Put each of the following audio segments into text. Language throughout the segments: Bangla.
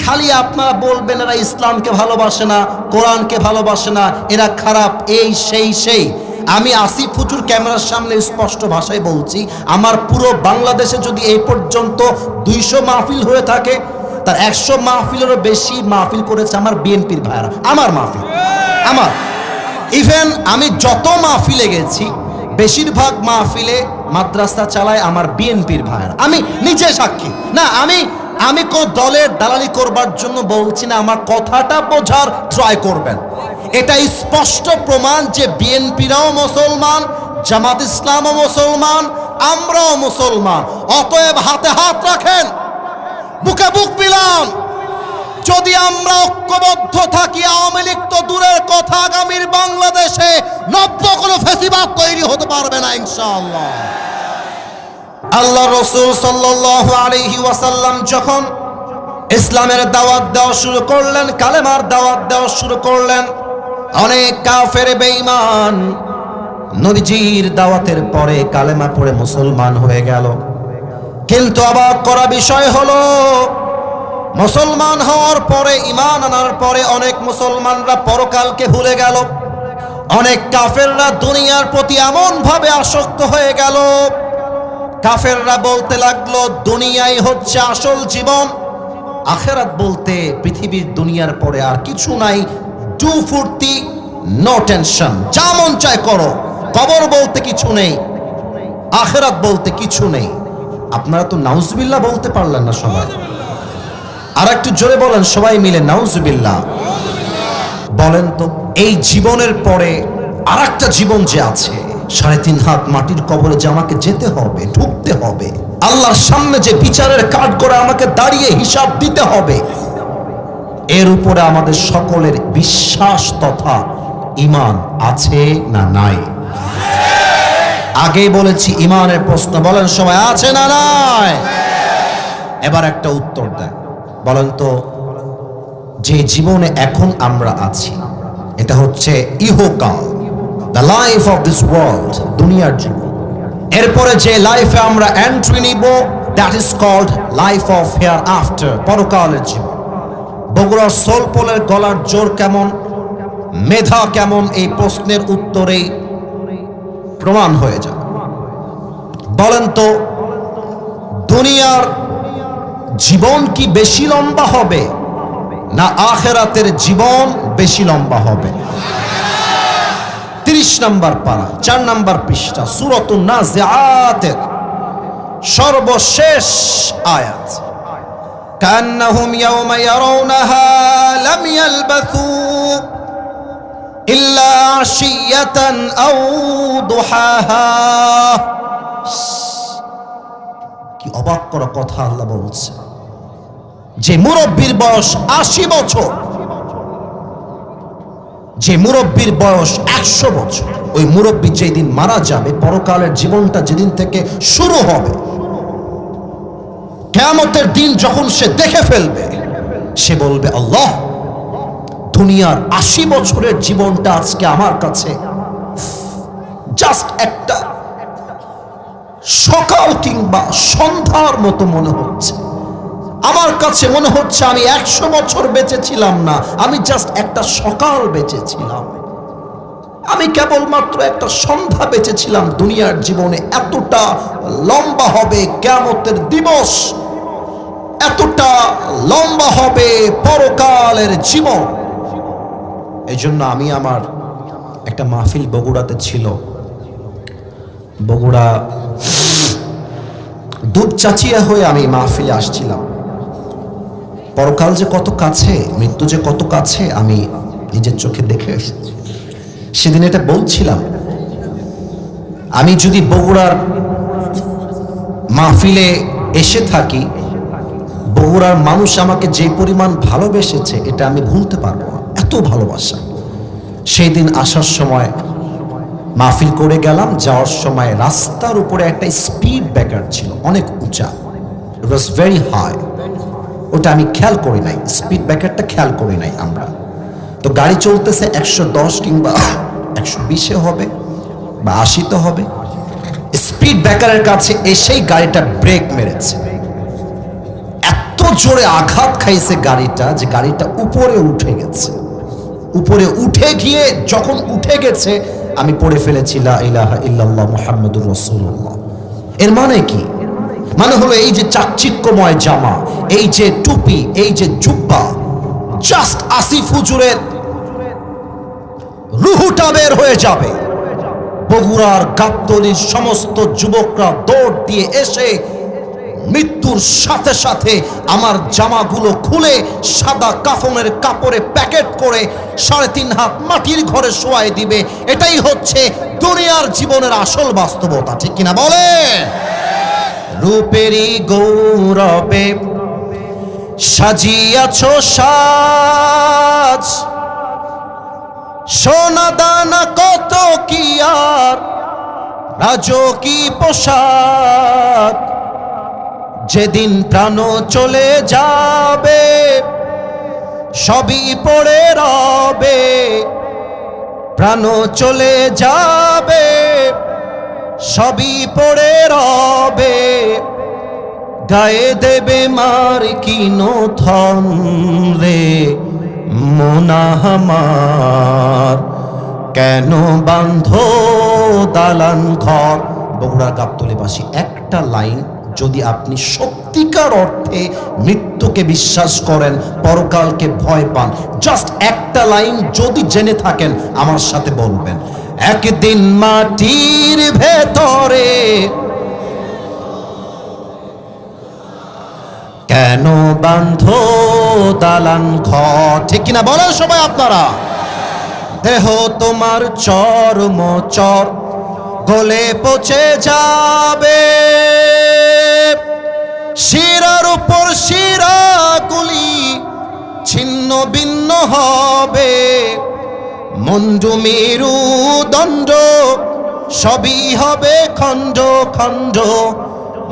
খালি আপনারা বলবেন এরা ইসলামকে ভালোবাসে না, কোরআনকে ভালোবাসে না, এরা খারাপ, এই সেই। আমি আসিফ হুজুর ক্যামেরার সামনে স্পষ্ট ভাষায় বলছি, আমার পুরো বাংলাদেশে যদি এই পর্যন্ত 200 মাহফিল হয়ে থাকে, তার 100 মাহফিলেরও বেশি মাহফিল করেছে আমার বিএনপির ভাইরা। আমার মাহফিল, আমার ইভেন আমি যত মাহফিলে গেছি বেশিরভাগ মাহফিলে মাদ্রাসা চালায় আমার বিএনপির ভাইরা। আমি নিজে সাক্ষী। না, আমি কোন দলের দালালি করবার জন্য বলছি না, আমার কথাটা বোঝার ট্রাই করবেন। এটা স্পষ্ট প্রমাণ যে বিএনপিরাও মুসলমান, জামাত ইসলামও মুসলমান, আমরাও মুসলমান। অতএব হাতে হাত রাখেন, বুকে বুক মিলান। যদি আমরা ঐক্যবদ্ধ থাকি, আওয়ামী লীগ তো দূরের কথা, আগামীর বাংলাদেশে নব্য কোনো ফেসিবাদ তৈরি হতে পারবে না ইনশাআল্লাহ। আল্লাহ রাসূল সাল্লাল্লাহু আলাইহি ওয়াসাল্লাম যখন ইসলামের দাওয়াত দেওয়া শুরু করলেন, কালেমার দাওয়াত দেওয়া শুরু করলেন, অনেক কাফের বেঈমান নবীজির দাওয়াতের পরে কালেমা পড়ে মুসলমান হয়ে গেল। কিন্তু অবাক করা বিষয় হলো, মুসলমান হওয়ার পরে, ঈমান আনার পরে অনেক মুসলমানরা পরকালকে ভুলে গেল। অনেক কাফেররা দুনিয়ার প্রতি এমন ভাবে আসক্ত হয়ে গেল, কাফেররা বলতে লাগলো দুনিয়াই হচ্ছে আসল জীবন, আখিরাত বলতে পৃথিবীর দুনিয়ার পরে আর কিছু নাই, টু ফুর্তি, নো টেনশন, যা মন চায় করো। কবর বলতে কিছু নেই, আখিরাত বলতে কিছু নেই। আপনারা তো নাউজুবিল্লাহ বলতে পারলেন না সবাই, আর একটু জোরে বলেন সবাই মিলে নাউজুবিল্লাহ। বলেন তো, এই জীবনের পরে আর একটা জীবন যে আছে, 3.5 হাত মাটির কবরে যে আমাকে যেতে হবে, ঢুকতে হবে, আল্লাহর সামনে যে বিচারের কাঠ করে আমাকে দাঁড়িয়ে হিসাব দিতে হবে, এর উপরে আমাদের সকলের বিশ্বাস তথা ঈমান আছে না নাই? আগেই বলেছি ঈমানের প্রশ্ন, বলেন সবাই আছে না নাই? এবার একটা উত্তর দেন, বলেন তো, যে জীবনে এখন আমরা আছি এটা হচ্ছে ইহকাল, the life of this world, দুনিয়ার জীবন। এরপরে যে লাইফে আমরা এন্ট্রি নিব, that is called life of hereafter, পরকালের জীবন। বগুড়ার সোলপোলের গলার জোর কেমন, মেধা কেমন, এই প্রশ্নের উত্তরেই প্রমাণ হয়ে যাবে। বলেন তো, দুনিয়ার জীবন কি বেশি লম্বা হবে না আখিরাতের জীবন বেশি লম্বা হবে? 30 নম্বর পারা, 4 নম্বর পৃষ্ঠা, সূরাতুন নাজিআতের সর্বশেষ আয়াত। কান্নাহুম ইয়াওমা ইয়ারাউনাহা লাম ইয়ালবাথু ইল্লা আশিয়াতান আও দুহাহা। কি অবাক করা কথা আল্লাহ বলছে, যে মুরব্বীর বয়স 80 বছর, যে মুরব্বীর বয়স 100 বছর, ওই মুরব্বী যেদিন মারা যাবে, পরকালের জীবনটা যেদিন থেকে শুরু হবে, কিয়ামতের দিন যখন সে দেখে ফেলবে, সে বলবে আল্লাহ, দুনিয়ার 80 বছরের জীবনটা আজকে আমার কাছে জাস্ট একটা সকাল কিংবা সন্ধ্যার মতো মনে হচ্ছে। আমার কাছে মনে হচ্ছে আমি 100 বছর বেঁচে ছিলাম না, আমি জাস্ট একটা সকাল বেঁচেছিলাম, আমি কেবলমাত্র একটা সন্ধ্যা বেঁচেছিলাম। দুনিয়ার জীবনে এতটা লম্বা হবে কিয়ামতের দিবস, এতটা লম্বা হবে পরকালের জীবন। এই জন্য আমি, আমার একটা মাহফিল বগুড়াতে ছিল, বগুড়া দুপচাচিয়া হয়ে আমি মাহফিলে আসছিলাম। পরকাল যে কত কাছে, মৃত্যু যে কত কাছে আমি নিজের চোখে দেখে এসেছি। সেদিন এটা বলছিলাম, আমি যদি বগুড়ার মাহফিলে এসে থাকি, বগুড়ার মানুষ আমাকে যে পরিমাণ ভালোবেসেছে এটা আমি ভুলতে পারবো না, এত ভালোবাসা। সেই দিন আসার সময় মাহফিল করে গেলাম, যাওয়ার সময় রাস্তার উপরে একটা স্পিড ব্রেকার ছিল, অনেক উঁচা, ইট ওয়াজ ভেরি হাই। ওটা আমি খেয়াল করি নাই, স্পিড ব্রেকারটা খেয়াল করি নাই আমরা। তো গাড়ি চলতেছে 110 কিংবা 120 হবে বা 80 হবে। স্পিড ব্রেকারের কাছে এসেই গাড়িটা ব্রেক মেরেছে। এত জোরে আঘাত খাইছে গাড়িটা যে গাড়িটা উপরে উঠে গেছে। উপরে উঠে গিয়ে যখন উঠে গেছে আমি পড়ে ফেলেছি লা ইলাহা ইল্লাল্লাহ মুহাম্মাদুর রাসূলুল্লাহ। এর মানে কি? মানে হলো এই যে চাকচিক্যময় জামা, এই যে টুপি, এই যে জুব্বা, জাস্ট আসিফ হুজুরের রুহুটা বের হয়ে যাবে। বগুড়ার গাবতলীর সমস্ত যুবকরা দৌড় দিয়ে এসে মৃত্যুর সাথে সাথে আমার জামাগুলো খুলে সাদা কাফনের কাপড়ে প্যাকেট করে 3.5 হাত মাটির ঘরে শোয়াই দিবে। এটাই হচ্ছে দুনিয়ার জীবনের আসল বাস্তবতা, ঠিক কিনা বলে? রূপেরই গৌরবে সাজিয়াছ সাজ, সোনা দানা কত কি আর রাজকী পোশাক, যেদিন প্রাণ চলে যাবে সবই পড়ে রবে, প্রাণ চলে যাবে সবই পড়ে রবে, গায়ে দেবে মার কিনো থন রে মোনা আমার, কেন বাঁধো দালান ঘর। বগুড়ার গাবতলীবাসী, একটা লাইন যদি আপনি সত্যিকার অর্থে মৃত্যুকে বিশ্বাস করেন, পরকালকে ভয় পান, জাস্ট একটা লাইন যদি জেনে থাকেন আমার সাথে বলবেন, একদিন মাটির ভেতরে কেন বাঁধো দালান ঘর। ঠিক কিনা বলেন সবাই আপনারা? দেহ তোমার চর্ম চর গলে পচে যাবে, শিরার উপর শিরাগুলি ছিন্ন ভিন্ন হবে, মুন্ডু মেরু দণ্ড সবই হবে খণ্ড খণ্ড,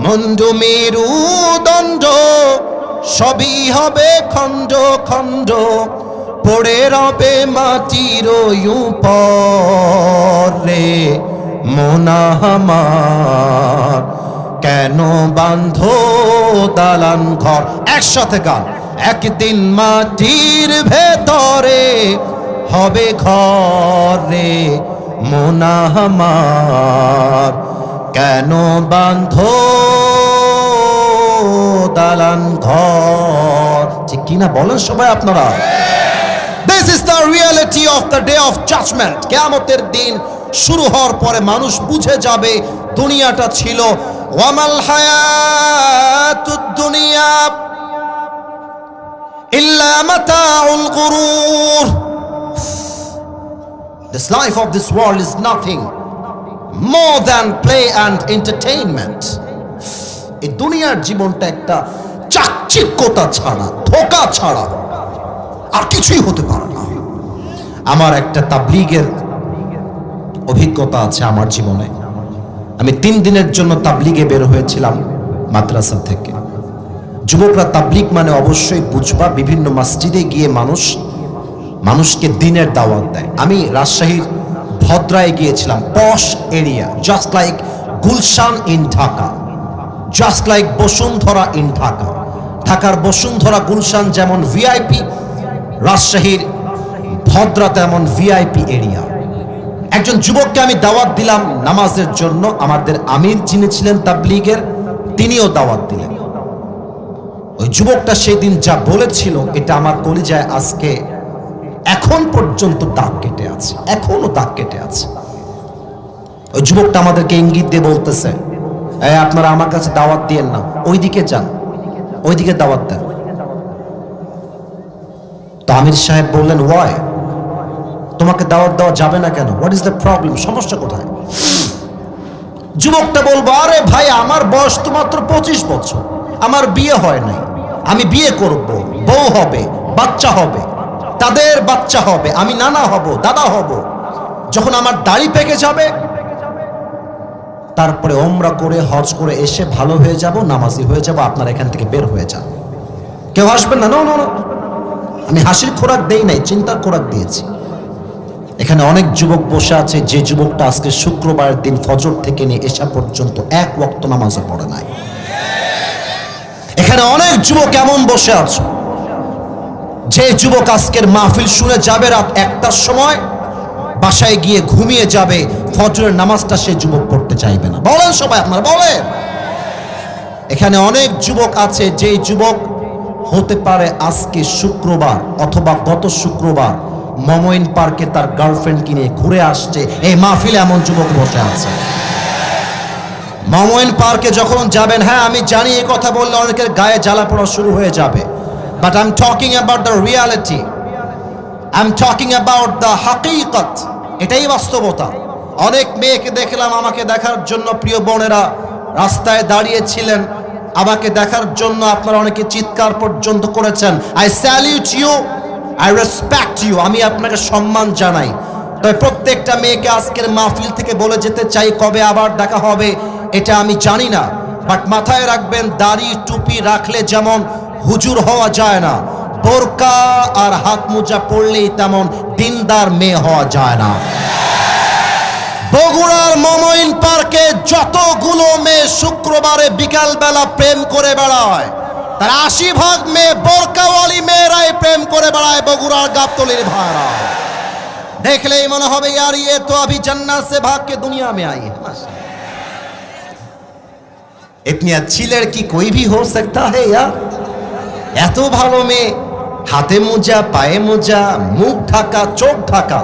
মুন্ডু মেরু দণ্ড সবই হবে খণ্ড খণ্ড, পড়ে রবে মাটির উপরে মোনা আমার, কেন বাঁধো দালান ঘর। একসাথে গান, একদিন মাটির ভেতরে হবে ঘরে মোনা আমার, কেন বাঁধো দালান ঘর। ঠিক কিনা বলেন সবাই আপনারা? This is the reality of the day of judgment. কিয়ামতের দিন শুরু হওয়ার পরে মানুষ বুঝে যাবে দুনিয়াটা ছিল ওয়ামাল হায়াতুদ দুনিয়া ইল্লা মাতাউল গুরুর। This life of this world is nothing more than play and entertainment. এই দুনিয়ার জীবনটা একটা চাকচিক্যতা ছাড়া, ধোঁকা ছাড়া আর কিছুই হতে পারে না। আমার একটা তাবলীগের অভিজ্ঞতা আছে আমার জীবনে। আমি 3 দিনের জন্য তাবলীগে বের হয়েছিলাম মাদ্রাসা থেকে। যুবকরা তাবলীগ মানে অবশ্যই বুঝবা, বিভিন্ন মসজিদে গিয়ে মানুষকে দ্বীনের দাওয়াত দেয়। আমি রাজশাহীর ভদ্রায় গিয়েছিলাম, posh area, just like Gulshan in Dhaka, just like Bashundhara in Dhaka. ঢাকার বসুন্ধরা গুলশান যেমন ভিআইপি, রাজশাহীর ভদ্রা তেমন ভিআইপি এরিয়া। একজন যুবককে আমি দাওয়াত দিলাম নামাজের জন্য। আমাদের আমির যিনি ছিলেন তাবলীগের, তিনিও দাওয়াত দিলেন। ওই যুবকটা সেদিন যা বলেছিল এটা আমার কলিজায় আজকে এখন পর্যন্ত দাগ কেটে আছে, এখনো দাগ কেটে আছে। ওই যুবকটা আমাদেরকে ইঙ্গিত দিয়ে বলতেছে, আপনারা আমার কাছে দাওয়াত দিয়েন না, ওইদিকে যান, ওইদিকে দাওয়াত দেন। তো আমির সাহেব বললেন, ওয়াই, তোমাকে দাওয়াত দেওয়া যাবে না কেন? What is the problem? সমস্যা কোথায়? যুবকটা বলবো, আরে ভাই, আমার বয়স তো মাত্র 25 বছর, আমার বিয়ে হয় নাই, আমি বিয়ে করব, বউ হবে, বাচ্চা হবে, তাদের বাচ্চা হবে, আমি নানা হব, দাদা হব, যখন আমার দাড়ি পেকে যাবে তারপরে ওমরা করে হজ করে এসে ভালো হয়ে যাব, নামাজি হয়ে যাব, আপনারা এখান থেকে বের হয়ে যান। কেউ আসবেন না? নো নো নো, আমি হাসির খোরাক দেই নাই, চিন্তার খোরাক দিয়েছি। এখানে অনেক যুবক বসে আছে, যে যুবকটা আজকে শুক্রবারের দিন ফজর থেকে নিয়ে এশা পর্যন্ত 1 ওয়াক্ত নামাজও পড়ে নাই। এখানে এখানে অনেক যুবক এমন বসে আছে, যে যুবক আজকের মাহফিল শুনে যাবে রাত 1টার সময়, বাসায় গিয়ে ঘুমিয়ে যাবে, ফজরের নামাজটা সে যুবক পড়তে চাইবে না। বলেন সবাই, আপনারা বলেন। এখানে অনেক যুবক আছে, যে যুবক হতে পারে আজকে শুক্রবার অথবা গত শুক্রবার মমইন পার্কে তার গার্লফ্রেন্ডকে নিয়ে ঘুরে আসছে। এই মাহফিলে এমন যুবক বসে আছে। মমইন পার্কে যখন যাবেন, হ্যাঁ আমি জানি এই কথা বললে অনেকের গায়ে জ্বালা পড়া শুরু হয়ে যাবে, but I am talking about the reality, I am talking about the হাকিকত। এটাই বাস্তবতা। অনেক মেয়েকে দেখলাম, আমাকে দেখার জন্য প্রিয় বোনেরা রাস্তায় দাঁড়িয়েছিলেন, আমাকে দেখার জন্য আপনারা অনেকে চিৎকার পর্যন্ত করেছেন। I salute you, I respect you, আমি আপনাকে সম্মান জানাই। তবে প্রত্যেকটা মেয়েকে আজকের মাহফিল থেকে বলে যেতে চাই, কবে আবার দেখা হবে এটা আমি জানি না, বাট মাথায় রাখবেন, দাড়ি টুপি রাখলে যেমন হুজুর হওয়া যায় না, বোরকা আর হাত মোজা পড়লেই তেমন দিনদার মেয়ে হওয়া যায় না। বগুড়ার মমইন পার্কে যতগুলো মেয়ে শুক্রবারে বিকালবেলা প্রেম করে বেড়ায়, তার 80% মেয়ে বোরকাওয়ালি মেয়েরাই প্রেম করে বেড়ায়। বগুড়ার গাবতলির ভাড়া দেখলেই মনে হবে यार ये तो अभी जन्नत से भाग के दुनिया में आई है। इतनी अच्छी लड़की कोई भी हो सकता है यार। এত ভালো মেয়ে, হাতে মোজা, পায়ে মোজা, মুখ ঢাকা, চোখ ঢাকা,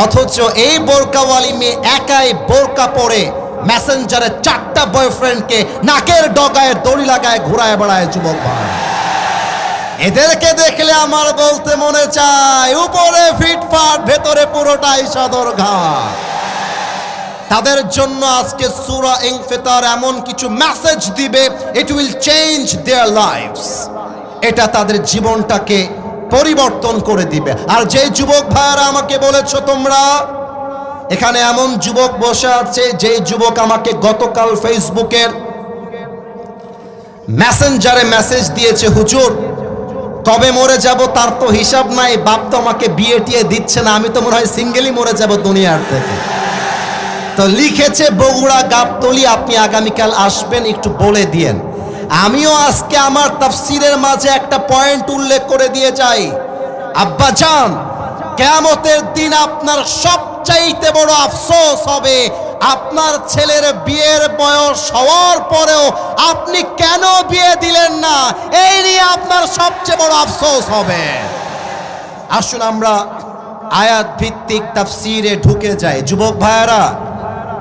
অথচ এই বোরকাওয়ালি মেয়ে একাই বোরকা পরে মেসেঞ্জারে 4টা বয়ফ্রেন্ডকে নাকের ডগায় দড়ি লাগায় ঘুরায় বেড়ায় যুবক ভাই। এদেরকে দেখলে আমার বলতে মনে চায়, উপরে ফিটফাট, ভেতরে পুরোটাই সদরঘাট। তাদের জন্য আজকে সূরা ইনফিতার এমন কিছু মেসেজ দিবে, it will change their lives. এটা তাদের জীবনটাকে পরিবর্তন করে দিবে। আর যে যুবক ভাইরা আমাকে বলেছো তোমরা, এখানে এমন যুবক বসে আছে, যে যুবক আমাকে গতকাল ফেসবুকের মেসেঞ্জারে মেসেজ দিয়েছে, হুজুর কবে মরে যাব তার তো হিসাব নাই, বাপ তো আমাকে বিয়ে টিয়ে দিচ্ছে না, আমি তো মনে হয় সিঙ্গেলই মরে যাব দুনিয়ার থেকে। তো লিখেছে, বগুড়া গাবতলী আপনি আগামীকাল আসবেন, একটু বলে দিয়েন। আমিও আজকে আমার তাফসীরের মাঝে একটা পয়েন্ট উল্লেখ করে দিয়ে যাই। আব্বাজান, কিয়ামতের দিন আপনার সবচাইতে বড় আফসোস হবে, আপনার ছেলের বিয়ের বয়স হওয়ার পরেও আপনি কেন বিয়ে দিলেন না, এই নিয়ে আপনার সবচেয়ে বড় আফসোস হবে। আসুন আমরা আয়াত ভিত্তিক তাফসীরে ঢুকে যাই। যুবক ভাইয়েরা,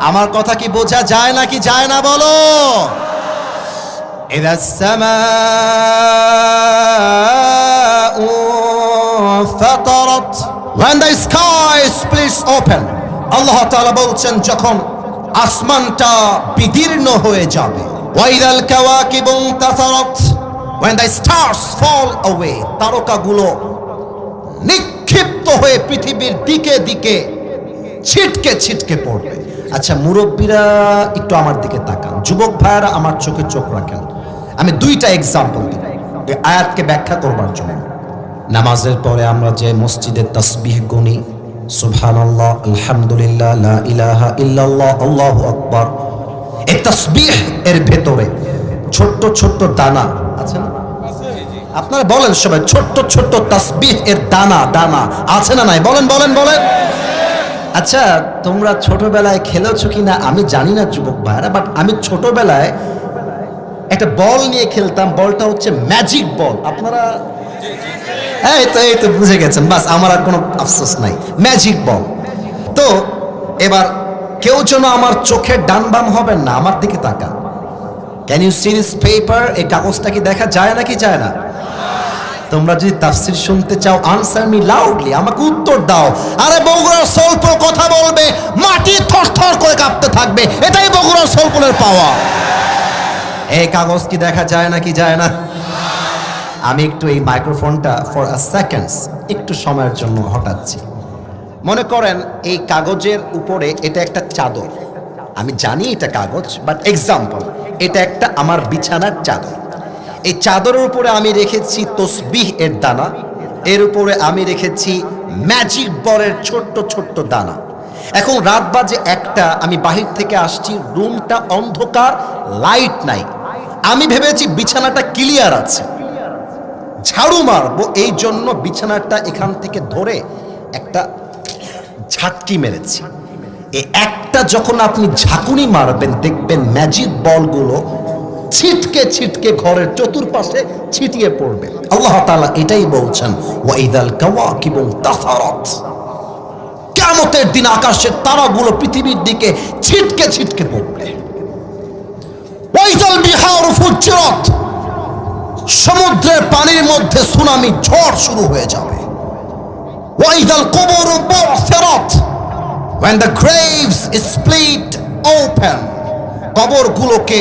আমার কথা কি বোঝা যায় নাকি যায় না বলো? إذا السماء فطرت when the sky splits open, আল্লাহ তাআলা বলছেন যখন আসমানটা বিদীর্ণ হয়ে যাবে। وإذا الكواكب انتثرت when the stars fall away, তারকাগুলো নিক্ষিপ্ত হয়ে পৃথিবীর দিকে দিকে ছিটকে ছিটকে পড়বে। আচ্ছা মুরব্বীরা একটু আমার দিকে তাকান, যুবক ভাইয়েরা আমার চোখে চোখ রাখেন। আমি 2টা এক্সাম্পল দিই এই আয়াতকে ব্যাখ্যা করবার জন্য। নামাজের পরে আমরা যে মসজিদে তাসবিহ গুনি, সুবহানাল্লাহ, আলহামদুলিল্লাহ, লা ইলাহা ইল্লাল্লাহ, আল্লাহু আকবার, এই তাসবিহ এর ভেতরে ছোট্ট ছোট্ট দানা আছে না? আপনারা বলেন সবাই, ছোট্ট ছোট্ট তাসবিহ এর দানা দানা আছে না নাই? বলেন বলেন বলেন। আচ্ছা তোমরা ছোটবেলায় খেলেছো কিনা আমি জানি না যুবক ভাইরা, বাট আমি ছোটবেলায় একটা বল নিয়ে খেলতাম, বলটা হচ্ছে ম্যাজিক বল। আপনারা এই তো বুঝে গেছেন, বাস আমার আর কোনো আফসোস নাই, ম্যাজিক বল। তো এবার কেউ যেন আমার চোখের ডান বাম হবেন না, আমার দিকে তাকান। Can you see this paper? এই কাগজটা কি দেখা যায় নাকি যায় না? তোমরা যদি তাফসীর শুনতে চাও, আনসার মি লাউডলি, আমাকে উত্তর দাও। আরে বগুড়ার সোলপুর কথা বলবে, মাটি থরথর করে কাঁপতে থাকবে, এটাই বগুড়ার সোলপুরের পাওয়া। এই কাগজ কি দেখা যায় নাকি যায় না? আমি একটু এই মাইক্রোফোনটা ফর আ সেকেন্ডস একটু সময়ের জন্য হটাচ্ছি। মনে করেন এই কাগজের উপরে এটা একটা চাদর, আমি জানি এটা কাগজ, বাট এক্সাম্পল, এটা একটা আমার বিছানার চাদর। এই চাদরের উপরে আমি রেখেছি তসবিহ এর দানা, এর উপরে আমি রেখেছি ম্যাজিক বলের ছোট্ট ছোট্ট দানা। এখন রাত বাজে 1টা, আমি বাহির থেকে আসছি, রুমটা অন্ধকার, লাইট নাই। আমি ভেবেছি বিছানাটা ক্লিয়ার আছে, ঝাড়ু মারবো, এই জন্য বিছানাটা এখান থেকে ধরে একটা ঝাটকি মেরেছি। একটা যখন আপনি ঝাঁকুনি মারবেন দেখবেন ম্যাজিক বলগুলো ছিটকে ছিটকে ঘরের চতুর্পাশে ছিটিয়ে পড়বে। আল্লাহ তাআলা এটাই বলছেন, ওয়াইদাল কাওয়াকিবু তাসারাত, কিয়ামতের দিন আকাশের তারাগুলো পৃথিবীর দিকে ছিটকে ছিটকে পড়বে। ওয়াইদাল বিহারু ফুজ্জিরাত, সমুদ্রের পানির মধ্যে সুনামি ঝড় শুরু হয়ে যাবে। ওয়াইদাল কুবুরু বু'থিরাত, when the graves is split open, কবরগুলোকে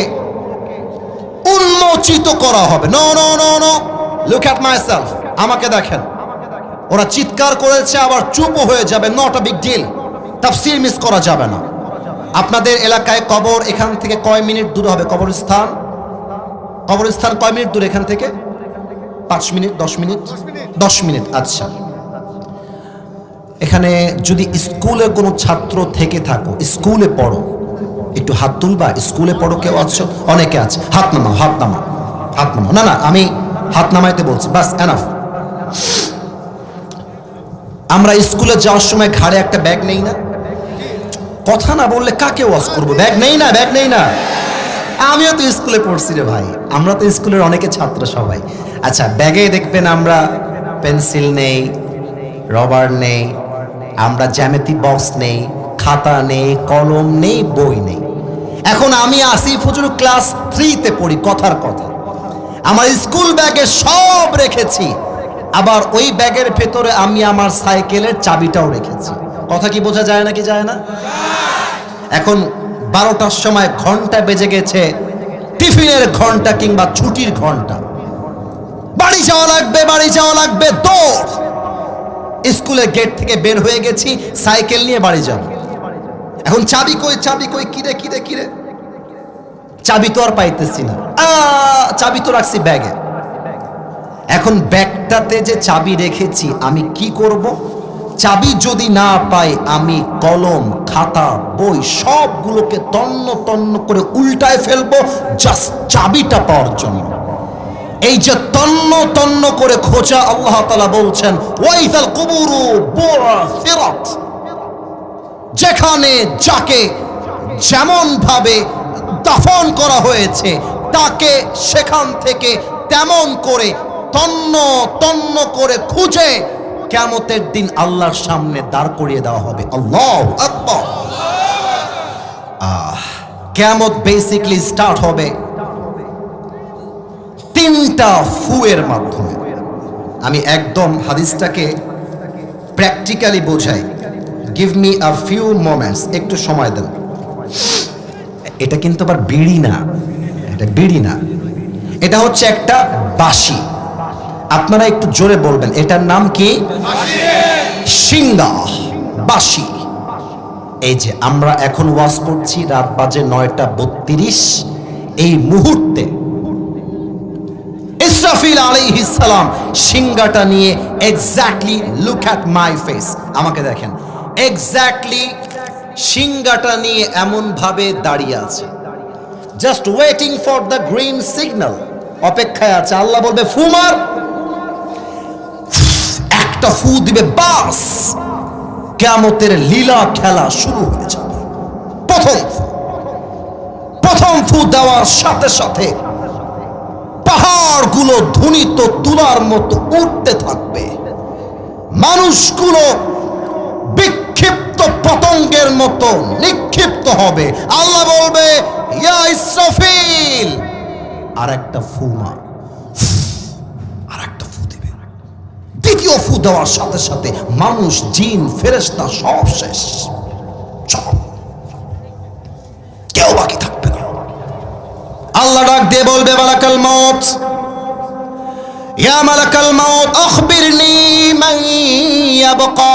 উন্মোচিত করা হবে। No no no no, look at myself, আমাকে দেখেন। ওরা চিৎকার করেছে আবার চুপও হয়ে যাবে, নট আ বিগ ডিল, তাফসীর মিস করা যাবে না। আপনাদের এলাকায় কবর এখান থেকে কয় মিনিট দূরে হবে? কবরস্থান কয় মিনিট দূরে এখান থেকে? 5 মিনিট, 10 মিনিট? 10 মিনিট। আচ্ছা, এখানে যদি স্কুলে কোনো ছাত্র থেকে থাকো, স্কুলে পড়ো, একটু হাত তুলবা। স্কুলে পড়ো কেউ আছো? অনেকে আছে। হাত নামাও, হাত নামাও, হাত নামাও। না না, আমি হাত নামাইতে বলছি, বাস এনাফ। আমরা স্কুলে যাওয়ার সময় ঘাড়ে একটা ব্যাগ নেই না? কথা না বললে কাকে ওয়াজ করবো? ব্যাগ নেই না? ব্যাগ নেই না? আমিও তো স্কুলে পড়ছি রে ভাই, আমরা তো স্কুলের অনেকে ছাত্র সবাই। আচ্ছা, ব্যাগে দেখবেন আমরা পেন্সিল নেই, রবার নেই, আমরা জ্যামিতি বক্স নেই, খাতা নেই, কলম নেই, বই নেই। এখন আমি আসিফ হুজুর ক্লাস 3-তে পড়ি, কথার কথা। আমার স্কুল ব্যাগে সব রেখেছি, আবার ওই ব্যাগের ভেতরে আমি আমার সাইকেলের চাবিটাও রেখেছি। কথা কি বোঝা যায় না? কি যায় না? এখন 12টার সময় ঘন্টা বেজে গেছে, টিফিনের ঘন্টা কিংবা ছুটির ঘন্টা, বাড়ি যাওয়া লাগবে, বাড়ি যাওয়া লাগবে, দৌড়। স্কুলের গেট থেকে বের হয়ে গেছি, সাইকেল নিয়ে বাড়ি যাব। এখন চাবি কই, চাবি কই, কিরে কিরে কিরে, চাবি তো আর পাইতেছি না। চাবি তো রাখছি ব্যাগে। এখন ব্যাগটাতে যে চাবি রেখেছি আমি কি করব? চাবি যদি না পাই আমি কলম, খাতা, বই সবগুলোকে তন্ন তন্ন করে উল্টায় ফেলবো জাস্ট চাবিটা পাওয়ার জন্য। এই যে তন্ন তন্ন করে খোঁজা, আল্লাহ তাআলা বলছেন ওয়াইযাল কুবুরু বু'থিরাত, যেখানে যাকে যেমন ভাবে দাফন করা হয়েছে তাকে সেখান থেকে তেমন করে তন্ন তন্ন করে খুঁজে কিয়ামতের দিন আল্লাহর সামনে দাঁড় করিয়ে দেওয়া হবে। আল্লাহু আকবার। কিয়ামত বেসিক্যালি স্টার্ট হবে 3টা ফুয়ের মাধ্যমে। আমি একদম হাদিসটাকে প্র্যাকটিক্যালি বোঝাই। Give me a few moments, একটু সময় দেন। এটা কিন্তু আবার বিড়ি না, এটা বিড়ি না, এটা হচ্ছে একটা বাঁশি। আপনারা একটু জোরে বলবেন, এটার নাম কি? সিঙ্গা, বাঁশি। এই যে আমরা এখন ওয়াজ করছি, রাত বাজে 9:32। এই মুহূর্তে ইসরাফিল আলাইহিস সালাম সিঙ্গাটা নিয়ে exactly, look at my face, আমাকে দেখেন, এক্স্যাক্টলি সিঙ্গাটা নিয়ে এমন ভাবে দাঁড়িয়ে আছে, just waiting for the green signal, অপেক্ষায় আছে। আল্লাহ বলবে ফু মার, একটা ফু দিবে, বাস কিয়ামতের লীলা খেলা শুরু হয়ে যাবে। প্রথম ফু দেওয়ার সাথে সাথে পাহাড়গুলো ধ্বনিত তুলার মতো উঠতে থাকবে, মানুষগুলো বিক্ষিপ্ত পতঙ্গের মতো নিক্ষিপ্ত হবে। আল্লাহ বলবে ইয়া ইসরাফিল, আর একটা ফু মার, আর একটা ফু দিবে। দ্বিতীয় ফু দেওয়ার সাথে সাথে মানুষ, জিন, ফেরেশতা সব শেষ, সব, কেউ বাকি থাকবে না। আল্লাহ ডাক দিয়ে বলবে মালাকাল মউত, ইয়া মালাকাল মউত আখবিরনি মান ইয়াবকা,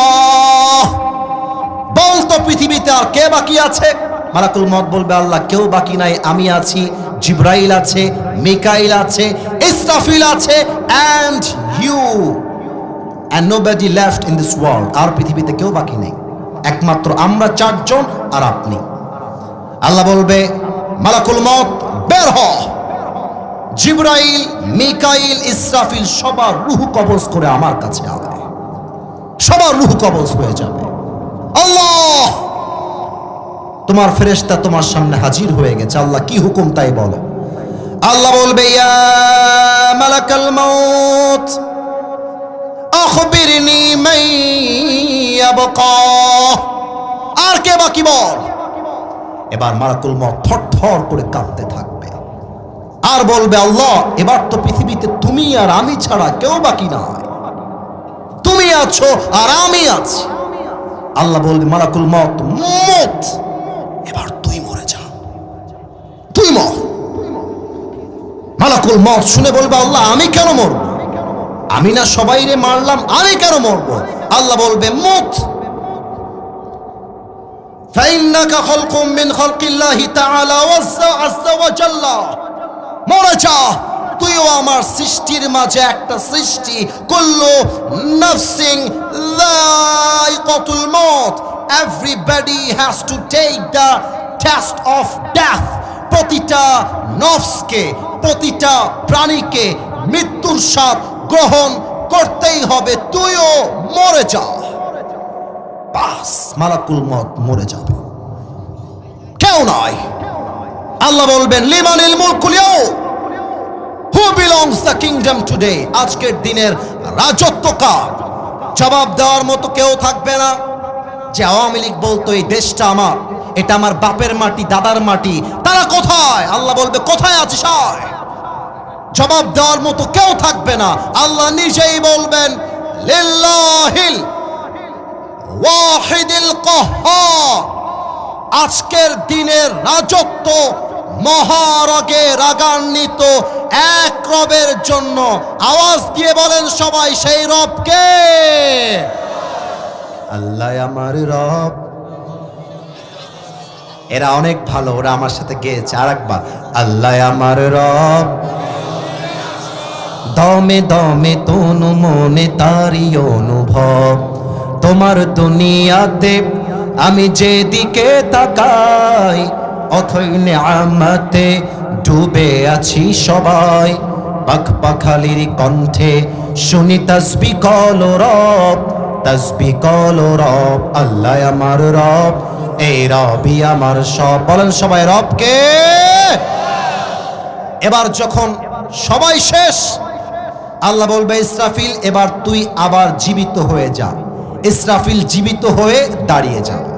বল তো পৃথিবীতে আর কে বাকি আছে? মালাকুল মউত বলবে আল্লাহ কেউ বাকি নাই, আমি আছি, জিবরাইল আছে, মিকাইল আছে, ইসরাফিল আছে, and you, and nobody left in this world. আর পৃথিবীতে কেউ বাকি নেই, একমাত্র আমরা 4 জন আর আপনি। আল্লাহ বলবে মালাকুল মউত বের হ, জিবরাইল, মিকাইল, ইসরাফিল সবার রূহ কবজ করে আমার কাছে আয়, সবার রূহ কবজ হয়ে যাবে। আল্লাহ, তোমার ফেরেশতা তোমার সামনে হাজির হয়ে গেছে, আল্লাহ কি হুকুম তাই বলো। আল্লাহ বলবে, ইয়া মালাকাল মাউত আখবিরনি মান ইয়াবকা, আর কে বাকি বল। এবার মালাকুল মউত থরথর করে কাঁপতে থাকবে আর বলবে, আল্লাহ এবার তো পৃথিবীতে তুমি আর আমি ছাড়া কেউ বাকি নাই, তুমি আছো আর আমি আছি। আল্লাহ বলবে, মালাকুল মউত মত, এবার তুই মরে যা, তুই মর। মালাকুল মউত শুনে বলবে, আল্লাহ আমি কেন মরব, আমি না সবাইরে মারলাম, আমি কেন মরব। আল্লাহ বলবে, মত ফাইন্নাকা খালকুম মিন খালকিল্লাহি তাআলা আযজা ওয়া জাল্লা, মরে যা, তুইও আমার সৃষ্টির মাঝে একটা সৃষ্টি। কুল্লু নাফসিন যায়িকাতুল মউত, everybody has to take the test of death. প্রতিটা নফসকে, প্রতিটা প্রাণীকে মৃত্যুর স্বাদ গ্রহণ করতেই হবে, তুইও মরে যা। বাস, মালাকুল মউত মরে যাবে, কেউ নয়। আল্লাহ বলবেন, লিমানিল মুলকুল ইয়াউম, who belongs the kingdom today, আজকের দিনের রাজত্ব কার। জবাব দেওয়ার মতো কেউ থাকবে না। যে আওয়ামী লীগ বলতো এই দেশটা আমার, এটা আমার বাপের মাটি, দাদার মাটি, তারা কোথায়? আল্লাহ বলবে, কোথায় আছিস আয়। জবাব দেওয়ার মতো কেউ থাকবে না। আল্লাহ নিজেই বলবেন, লিল্লাহিল ওয়াহিদিল কাহ্হার, আজকের দিনের রাজত্ব মহারাগে রাগান্বিত এক রবের জন্য। আওয়াজ দিয়ে বলেন সবাই, সেই রবকে। আল্লাহ আমার রব। এরা অনেক ভালো, ওরা আমার সাথে গেয়েছে। আর একবার, আল্লাহ আমার রব, দমে দমে তনু মনে তারি অনুভব। তোমার দুনিয়াতে আমি যেদিকে তাকাই, অথই নেয়ামতে ডুবে আছি সবাই। পাখ পাখালির কণ্ঠে শুনি তাসবিহ কলো রব, তাসবিহ কলো রব। আল্লাহ আমার রব, এই রবই আমার সব। বলেন সবাই, রবকে। এবার যখন সবাই শেষ, আল্লাহ বলবে, ইসরাফিল এবার তুই আবার জীবিত হয়ে যা। ইসরাফিল জীবিত হয়ে দাঁড়িয়ে যাবে।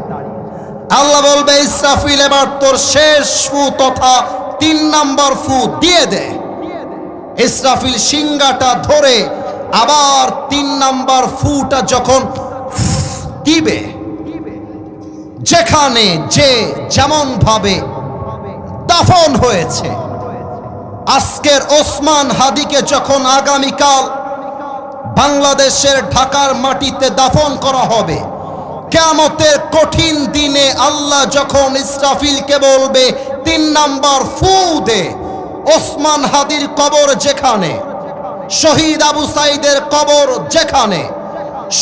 আল্লাহ বলবে, ইসরাফিল এবার তোর শেষ ফু তথা 3 নাম্বার ফু দিয়ে দে। ইসরাফিল সিংহাটা ধরে আবার 3 নাম্বার ফুটা যখন দিবে, যেখানে যে যেমন ভাবে দাফন হয়েছে, আজকের ওসমান হাদিকে যখন আগামীকাল বাংলাদেশের ঢাকার মাটিতে দাফন করা হবে, কিয়ামতের কঠিন দিনে আল্লাহ যখন ইসরাফিলকে বলবে 3 নাম্বার ফু দে, ওসমান হাদির কবর যেখানে, শহীদ আবু সাইদের কবর যেখানে,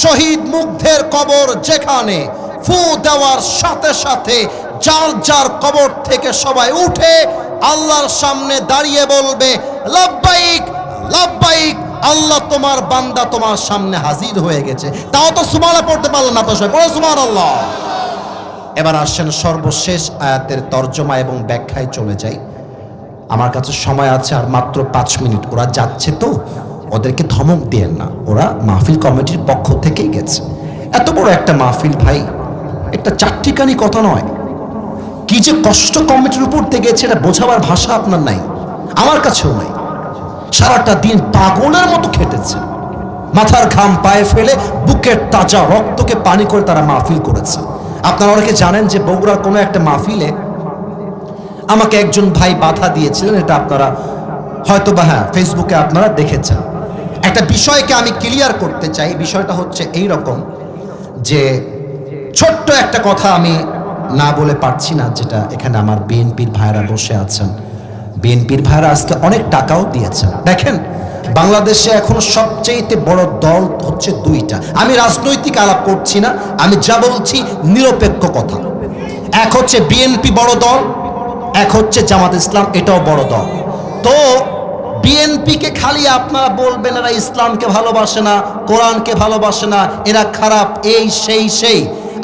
শহীদ মুগ্ধের কবর যেখানে, ফু দেওয়ার সাথে সাথে যার যার কবর থেকে সবাই উঠে আল্লাহর সামনে দাঁড়িয়ে বলবে, লাব্বাইক লাব্বাইক, আল্লাহ তোমার বান্দা তোমার সামনে হাজির হয়ে গেছে। তাও তো সুবহানাল্লাহ পড়তে পারলো না, তো সবাই বলো সুবহানাল্লাহ। এবার আসেন সর্বশেষ আয়াতের তর্জমা এবং ব্যাখ্যায় চলে যাই। আমার কাছে সময় আছে আর মাত্র 5 মিনিট। ওরা যাচ্ছে, তো ওদেরকে ধমক দিয়েন না, ওরা মাহফিল কমিটির পক্ষ থেকেই গেছে। এত বড় একটা মাহফিল ভাই, একটা চারটিখানি কথা নয়। কি যে কষ্ট কমিটির উপর থেকে গেছে, এটা বোঝাবার ভাষা আপনার নাই, আমার কাছেও নাই। সারাটা দিন পাগলের মতো খেটেছে, মাথার ঘাম পায়ে ফেলে বুকের তাজা রক্তকে পানি করে তারা মাহফিল করেছে। আপনারা অনেকে জানেন যে বগুড়ার কোনো একটা মাহফিলে আমাকে একজন ভাই বাধা দিয়েছিলেন, এটা আপনারা হয়তো বা হ্যাঁ ফেসবুকে আপনারা দেখেছেন। একটা বিষয়কে আমি ক্লিয়ার করতে চাই। বিষয়টা হচ্ছে এই রকম যে ছোট্ট একটা কথা আমি না বলে পারছি না, যেটা এখানে আমার বিএনপির ভাইরা বসে আছেন। বিএনপির ভাইরা আজকে অনেক টাকাও দিয়েছেন। দেখেন, বাংলাদেশে এখন সবচেয়ে বড় দল হচ্ছে 2টা। আমি রাজনৈতিক আলাপ করছি না, আমি যা বলছি নিরপেক্ষ কথা। এক হচ্ছে বিএনপি বড় দল, এক হচ্ছে জামাত ইসলাম, এটাও বড় দল। তো বিএনপিকে খালি আপনারা বলবেন এরা ইসলামকে ভালোবাসে না, কোরআনকে ভালোবাসে না, এরা খারাপ, এই সেই।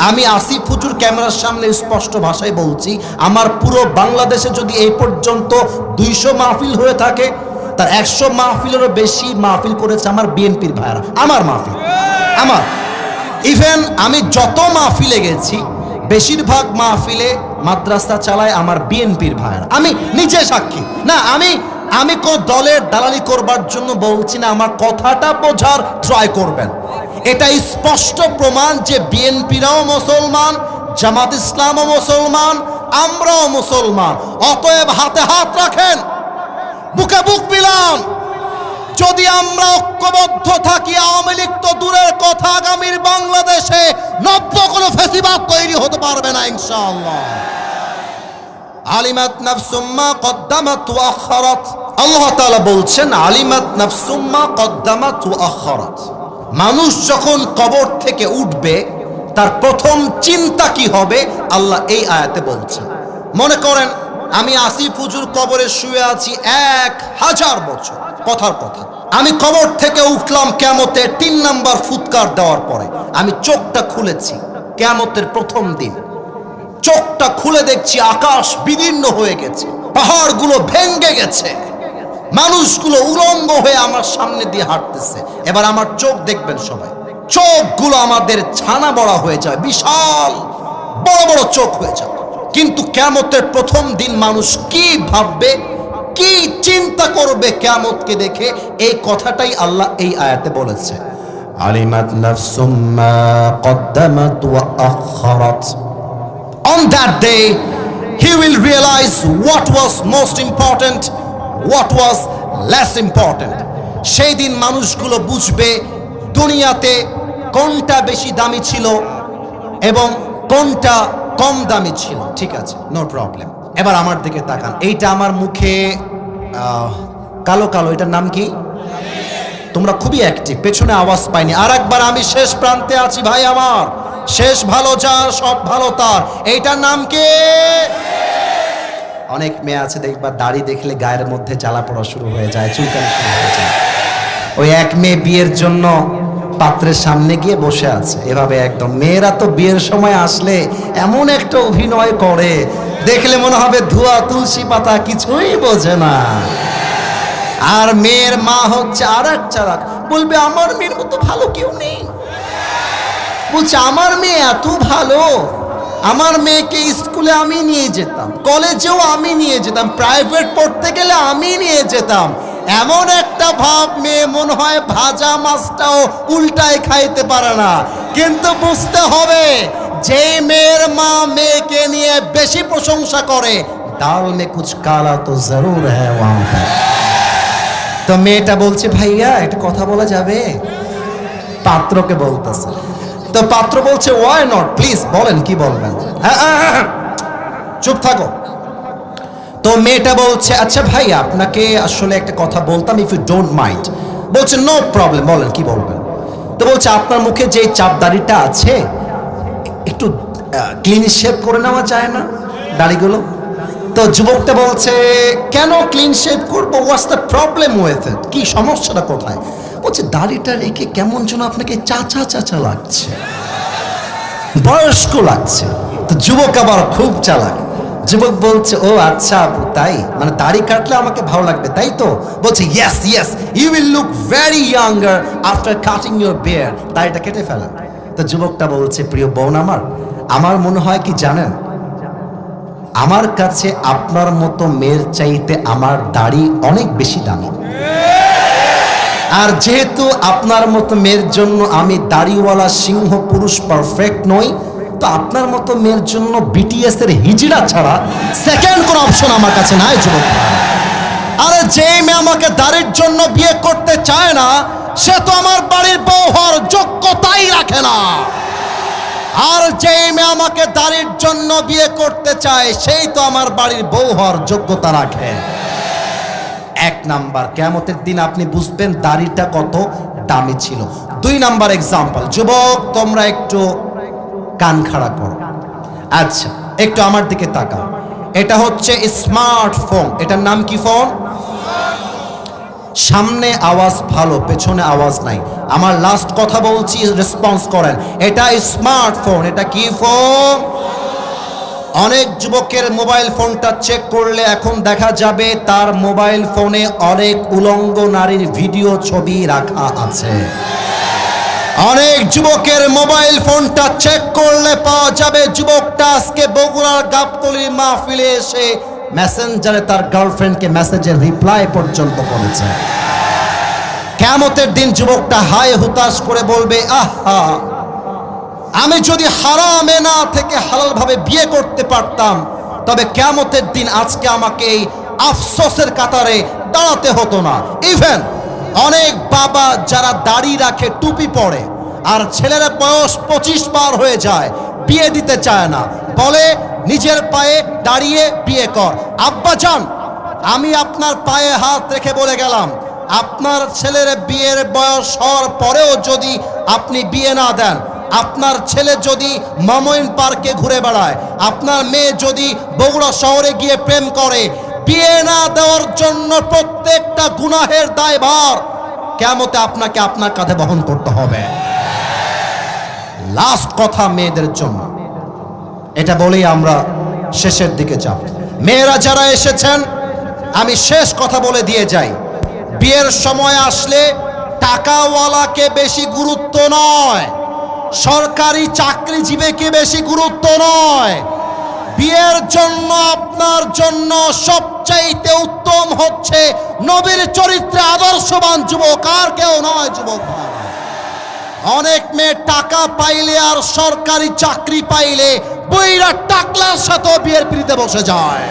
আমি আসিফ হুজুর ক্যামেরার সামনে স্পষ্ট ভাষায় বলছি, আমার পুরো বাংলাদেশে যদি এই পর্যন্ত 200 মাহফিল হয়ে থাকে, তার 100 মাহফিলেরও বেশি মাহফিল করেছে আমার বিএনপির ভাইরা। আমার মাহফিল, আমার ইভেন আমি যত মাহফিলে গেছি বেশিরভাগ মাহফিলে মাদ্রাসা চালায় আমার বিএনপির ভাইরা। আমি নিজে সাক্ষী না, আমি কোন দলের দালালি করবার জন্য বলছি না, আমার কথাটা বোঝার ট্রাই করবেন। এটা স্পষ্ট প্রমাণ যে বিএনপিরাও মুসলমান, জামাত ইসলামও মুসলমান, আমরাও মুসলমান। অতএব হাতে হাত রাখেন, বুকে বুক মিলান। যদি আমরা ঐক্যবদ্ধ থাকি, আওয়ামী লীগ তো দূরের কথা, আগামীর বাংলাদেশে নব্য কোনো ফেসিবাদ তৈরি হতে পারবে না ইনশাআল্লাহ। আলিমাত নাফসুম মা কদ্দামাত ওয়া আখারাত, আল্লাহ তাআলা বলছেন আলিমাত নাফসুম মা কদ্দামাত ওয়া আখারাত। মানুষ যখন কবর থেকে উঠবে তার প্রথম চিন্তা কি হবে আল্লাহ এই আয়াতে বলছেন। মনে করেন আমি আসিফ হুজুর কবরে শুয়ে আছি 1000 বছর, কথার কথা। আমি কবর থেকে উঠলাম কিয়ামতের 3 নাম্বার ফুৎকার দেওয়ার পরে। আমি চোখটা খুলেছি কিয়ামতের প্রথম দিন, চোখটা খুলে দেখছি আকাশ বিদীর্ণ হয়ে গেছে, পাহাড়গুলো ভেঙে গেছে, মানুষগুলো উলঙ্গ হয়ে আমার সামনে দিয়ে হাঁটতেছে। এবার আমার চোখ দেখবেন সবাই, চোখগুলো আমাদের ছানা বড়া হয়ে যায়, বিশাল বড় বড় চোখ হয়ে যায়। কিন্তু কিয়ামতের প্রথম দিন মানুষ কি ভাববে, কি চিন্তা করবে কিয়ামতকে দেখে, এই কথাটাই আল্লাহ এই আয়াতে বলেছে, আলিমাত নাফসুম মা কদ্দামাত ওয়া আখারাত। On that day he will realize what was most important, what was less important. সেই দিন মানুষগুলো বুঝবে দুনিয়াতে কোনটা বেশি দামি ছিল এবং কোনটা কম দামি ছিল। ঠিক আছে, নো প্রবলেম। এবার আমার দিকে তাকান, এইটা আমার মুখে কালো কালো, এটার নাম কি? তোমরা খুবই অ্যাক্টিভ, পেছনে আওয়াজ পাইনি। আর একবার, আমি শেষ প্রান্তে আছি ভাই আমার, শেষ ভালো যার সব ভালো তার, এইটার নাম কি? অনেক মেয়ে আছে দেখবা দাড়ি দেখলে গায়ের মধ্যে জ্বালা পড়া শুরু হয়ে যায়, চুলকানি শুরু হয়ে যায়। ওই এক মেয়ে বিয়ের জন্য পাত্রের সামনে গিয়ে বসে আছে এভাবে একদম। মেয়েরা তো বিয়ের সময় আসলে এমন একটা অভিনয় করে, দেখলে মনে হবে ধোয়া তুলসী পাতা, কিছুই বোঝে না। আর মেয়ের মা হচ্ছে আর এক চালাক, বলবে আমার মেয়ের মতো ভালো কেউ নেই। বলছে আমার মেয়ে এত ভালো, আমার মেয়েকে স্কুলে আমি নিয়ে যেতাম, কলেজেও আমি নিয়ে যেতাম, প্রাইভেট পড়তে গেলে আমি নিয়ে যেতাম। এমন একটা ভাব, মেয়ে মনে হয় ভাজা মাছটাও উল্টায় খাইতে পারে না। কিন্তু বুঝতে হবে, যে মেয়ের মা মেয়েকে নিয়ে বেশি প্রশংসা করে, দাল মে কুছ কালা তো জরুর হ্যায় ওয়াহা পে। তো মেয়েটা বলছে ভাইয়া একটা কথা বলা যাবে? পাত্রকে বলতেছে। তো পাত্র বলছে ওয়াই নট, প্লিজ বলেন কি বলবেন। চুপ থাকো। তো মেয়েটা বলছে আচ্ছা ভাই আপনাকে আসলে একটা কথা বলতাম, ইফ ইউ ডোন্ট মাইন্ড। বলছে নো প্রবলেম, বলেন কি বলবেন। তো বলছে আপনার মুখে যে চাপ দাড়িটা আছে একটু ক্লিন শেভ করে নেওয়া যায় না দাড়িগুলো? তো যুবকটা বলছে কেন ক্লিন শেভ করবো, what's the problem with it, কি সমস্যাটা কোথায়? বলছে দাড়িটা রেখে কেমন যেন আপনাকে চাচা চাচা লাগছে, বয়স্ক লাগছে। তো যুবক আবার খুব চালাক, যুবক বলছে ও আচ্ছা আপু তাই, মানে দাড়ি কাটলে আমাকে ভালো লাগবে তাই তো? বলছে yes yes, you will look very younger after cutting your beard, দাড়িটা কেটে ফেলেন। তো যুবকটা বলছে প্রিয় বোন আমার মনে হয় কি জানেন, আমার কাছে আপনার মতো মেয়ের চাইতে আমার দাড়ি অনেক বেশি দামি। আর যেহেতু আপনার মতো মেয়ের জন্য আমি দাড়িওয়ালা সিংহ পুরুষ পারফেক্ট নই, তো আপনার মতো মেয়ের জন্য বিটিএস এর হিজড়া ছাড়া সেকেন্ড কোন অপশন আমার কাছে নাই যুবক। আরে যে মেয়ে আমাকে দাড়ির জন্য বিয়ে করতে চায় না, সে তো আমার বাড়ির বউ হওয়ার যোগ্যতাই রাখে না। আর যে মেয়ে আমাকে দাড়ির জন্য বিয়ে করতে চায়, সেই তো আমার বাড়ির বউ হওয়ার যোগ্যতা রাখে। এক নাম্বার, কিয়ামতের দিন আপনি বুঝবেন দাড়িটা কত দামি ছিল। 2 নাম্বার এক্সাম্পল, যুবক তোমরা একটু কান খাড়া করো। আচ্ছা একটু আমার দিকে তাকাও, এটা হচ্ছে স্মার্টফোন, এটার নাম কি ফোন? সামনে আওয়াজ ভালো, পেছনে আওয়াজ নাই। আমার লাস্ট কথা বলছি, রেসপন্স করেন। এটা স্মার্টফোন। এটা কি ফোন? অনেক যুবকের মোবাইল ফোনটা চেক করলে এখন দেখা যাবে তার মোবাইল ফোনে অনেক উলঙ্গ নারীর ভিডিও ছবি রাখা আছে। অনেক যুবকের মোবাইল ফোনটা চেক করলে পাওয়া যাবে যুবকটা আজকে বগুড়ার গাবতলীর মাহফিলে এসে মেসেঞ্জারে তার গার্লফ্রেন্ডকে মেসেজের রিপ্লাই পর্যন্ত করেছে। কিয়ামতের দিন যুবকটা হায় হুতাশ করে বলবে, আহা, আমি যদি হারামে না থেকে হালাল ভাবে বিয়ে করতে পারতাম, তবে কিয়ামতের দিন আজকে আমাকে এই আফসোসের কাতারে দাঁড়াতে হতো না। ইভেন অনেক বাবা যারা দাড়ি রাখে, টুপি পরে, আর ছেলের বয়স 25 পার হয়ে যায়, বিয়ে দিতে চায় না, বলে নিজের পায়ে দাঁড়িয়ে বিয়ে কর। আব্বা জান, আমি আপনার পায়ে হাত রেখে বলে গেলাম, আপনার ছেলের বিয়ের বয়স হওয়ার পরেও যদি আপনি বিয়ে না দেন, আপনার ছেলে যদি মামইন পার্কে ঘুরে বেড়ায়, আপনার মেয়ে যদি বগুড়া শহরে গিয়ে প্রেম করে, বিয়ে না দেওয়ার জন্য প্রত্যেকটা গুনাহের দায়ভার কিয়ামতে আপনাকে আপনার কাঁধে বহন করতে হবে। লাস্ট কথা মেয়েদের জন্য, এটা বলেই আমরা শেষের দিকে যাব। মেয়েরা যারা এসেছেন, আমি শেষ কথা বলে দিয়ে যাই, বিয়ের সময় আসলে টাকাওয়ালাকে বেশি গুরুত্ব নয়, সরকারি চাকরিজীবীকে বেশি গুরুত্ব নয়। বিয়ের জন্য আপনার জন্য সবচাইতে উত্তম হচ্ছে নবীর চরিত্রে আদর্শবান যুবক, আর কেউ নয়। যুবক অনেক মেয়ে টাকা পাইলে আর সরকারি চাকরি পাইলে বইরা টাকলার সাথে বিয়ের পিড়িতে বসে যায়।